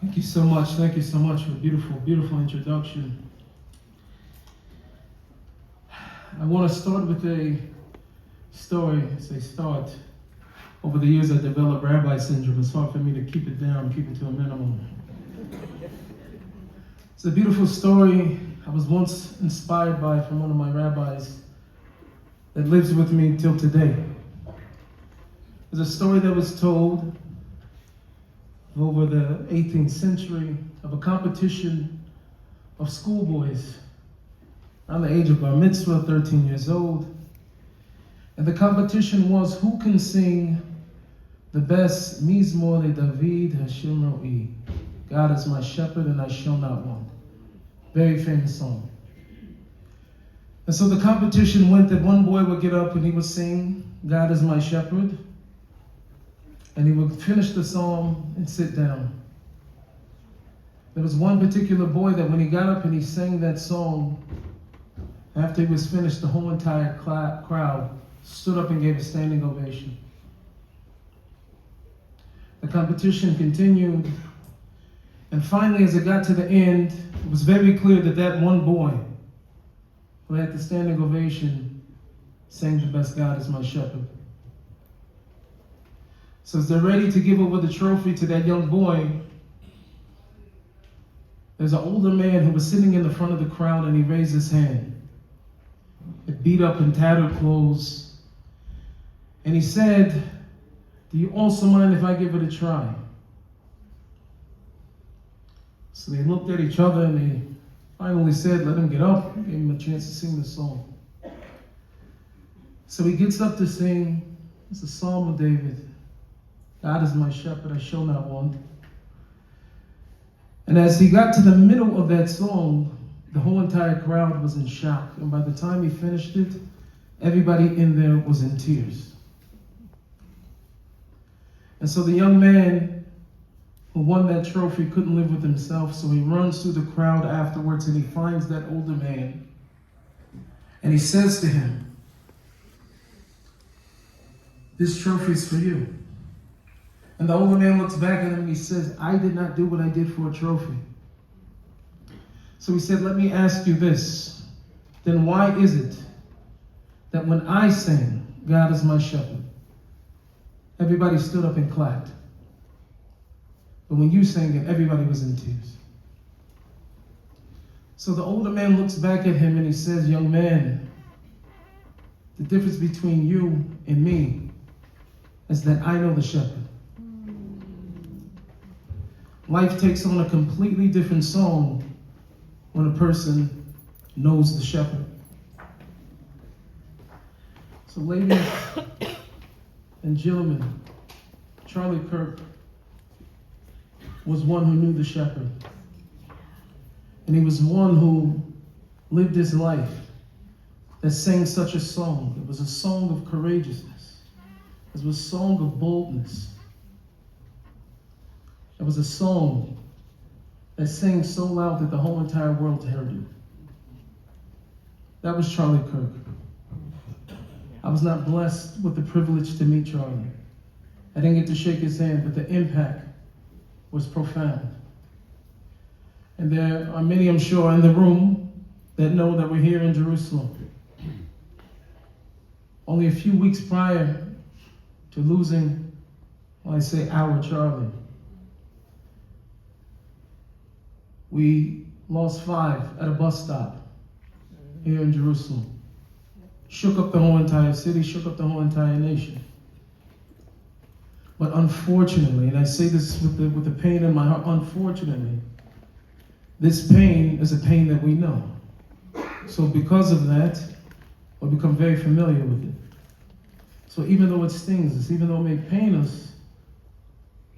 Thank you so much. Thank you so much for a beautiful, beautiful introduction. I want to start with a story. As I start, over the years I developed rabbi syndrome. It's hard for me to keep it down, keep it to a minimum. It's a beautiful story I was once inspired by from one of my rabbis that lives with me till today. It's a story that was told over the 18th century of a competition of schoolboys around the age of bar mitzvah, 13 years old. And the competition was who can sing the best Mizmor le David Hashem Ro'i. God is my shepherd and I shall not want. Very famous song. And so the competition went that one boy would get up and he would sing, God is my shepherd. And he would finish the psalm and sit down. There was one particular boy that when he got up and he sang that song, after he was finished, the whole entire crowd stood up and gave a standing ovation. The competition continued. And finally, as it got to the end, it was very clear that that one boy who had the standing ovation sang the best, God is my shepherd. So as they're ready to give over the trophy to that young boy, there's an older man who was sitting in the front of the crowd and he raised his hand. With beat up and tattered clothes. And he said, do you also mind if I give it a try? So they looked at each other and they finally said, let him get up, gave him a chance to sing the song. So he gets up to sing, it's a Psalm of David. God is my shepherd, I shall not want. And as he got to the middle of that song, the whole entire crowd was in shock. And by the time he finished it, everybody in there was in tears. And so the young man who won that trophy couldn't live with himself, so he runs through the crowd afterwards and he finds that older man. And he says to him, this trophy is for you. And the older man looks back at him and he says, I did not do what I did for a trophy. So he said, let me ask you this. Then why is it that when I sang, God is my shepherd, everybody stood up and clapped? But when you sang it, everybody was in tears. So the older man looks back at him and he says, young man, the difference between you and me is that I know the shepherd. Life takes on a completely different song when a person knows the shepherd. So ladies and gentlemen, Charlie Kirk was one who knew the shepherd. And he was one who lived his life that sang such a song. It was a song of courageousness. It was a song of boldness. It was a song that sang so loud that the whole entire world heard it. That was Charlie Kirk. I was not blessed with the privilege to meet Charlie. I didn't get to shake his hand, but the impact was profound. And there are many, I'm sure, in the room that know that we're here in Jerusalem. Only a few weeks prior to losing, well, I say our Charlie, we lost 5 at a bus stop here in Jerusalem. Shook up the whole entire city, shook up the whole entire nation. But unfortunately, and I say this with the pain in my heart, unfortunately, this pain is a pain that we know. So because of that, we'll become very familiar with it. So even though it stings us, even though it may pain us,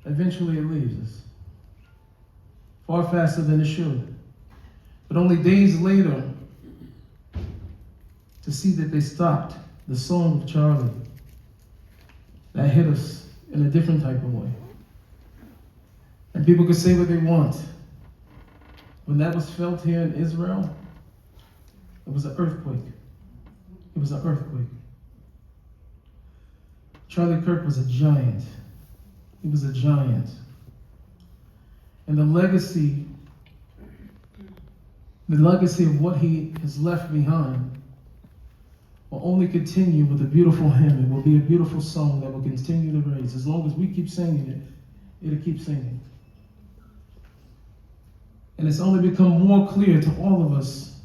eventually it leaves us. Far faster than it should. But only days later, to see that they stopped the song of Charlie, that hit us in a different type of way. And people could say what they want. When that was felt here in Israel, it was an earthquake. It was an earthquake. Charlie Kirk was a giant. He was a giant. And the legacy of what he has left behind will only continue with a beautiful hymn. It will be a beautiful song that will continue to raise. As long as we keep singing it, it'll keep singing. And it's only become more clear to all of us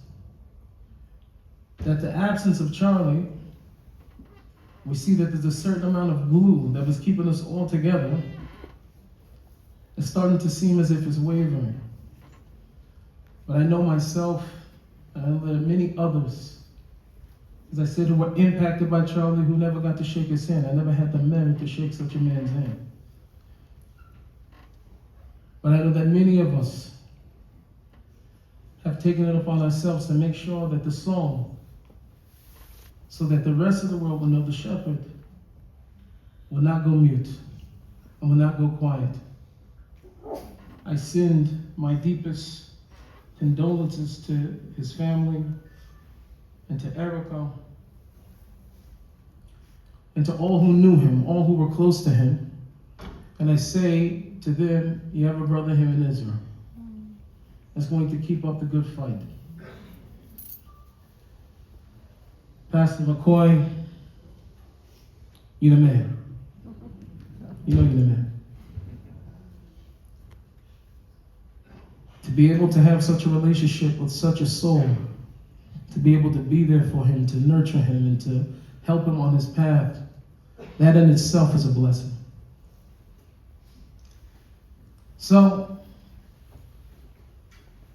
that the absence of Charlie, we see that there's a certain amount of glue that was keeping us all together. It's starting to seem as if it's wavering. But I know myself, and I know that many others, as I said, who were impacted by Charlie, who never got to shake his hand. I never had the merit to shake such a man's hand. But I know that many of us have taken it upon ourselves to make sure that the song, so that the rest of the world will know the shepherd, will not go mute and will not go quiet. I send my deepest condolences to his family and to Erica and to all who knew him, all who were close to him. And I say to them, you have a brother here in Israel that's going to keep up the good fight. Pastor McCoy, you're the man. You know you're the man. To be able to have such a relationship with such a soul, to be able to be there for him, to nurture him, and to help him on his path, that in itself is a blessing. So,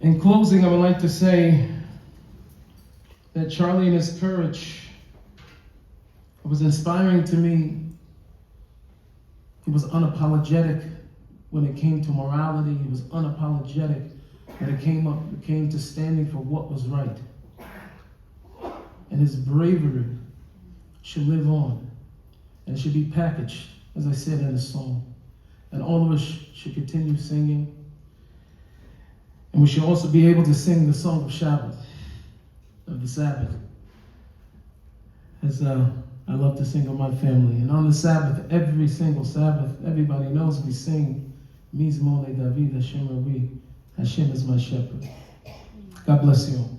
in closing, I would like to say that Charlie and his courage was inspiring to me. He was unapologetic when it came to morality. He was unapologetic when it came to standing for what was right. And his bravery should live on and should be packaged, as I said in a song. And all of us should continue singing. And we should also be able to sing the song of Shabbat, of the Sabbath, as I love to sing with my family. And on the Sabbath, every single Sabbath, everybody knows we sing Mizmor David, Hashem Ravi, Hashem is my shepherd. God bless you all.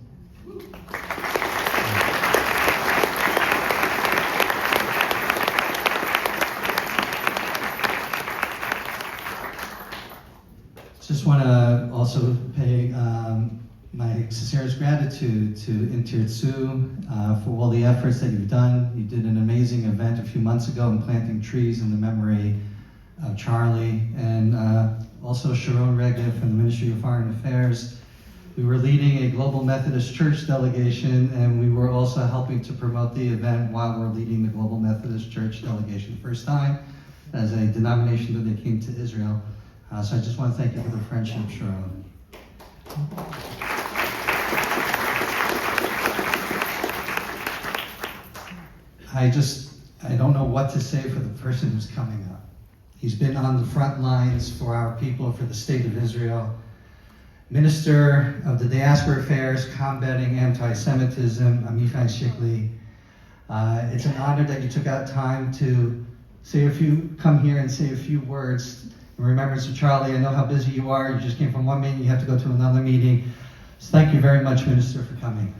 Just want to also pay my sincerest gratitude to Intirtzu for all the efforts that you've done. You did an amazing event a few months ago in planting trees in the memory of Charlie, and also Sharon Regev from the Ministry of Foreign Affairs. We were leading a Global Methodist Church delegation, and we were also helping to promote the event while we're leading the Global Methodist Church delegation. First time as a denomination that they came to Israel. So I just want to thank you for the friendship, Sharon. I don't know what to say for the person who's coming up. He's been on the front lines for our people, for the state of Israel. Minister of the Diaspora Affairs, combating anti-Semitism, Amichai Shikli. It's an honor that you took out time to come here and say a few words in remembrance of Charlie. I know how busy you are. You just came from one meeting, you have to go to another meeting. So thank you very much, Minister, for coming.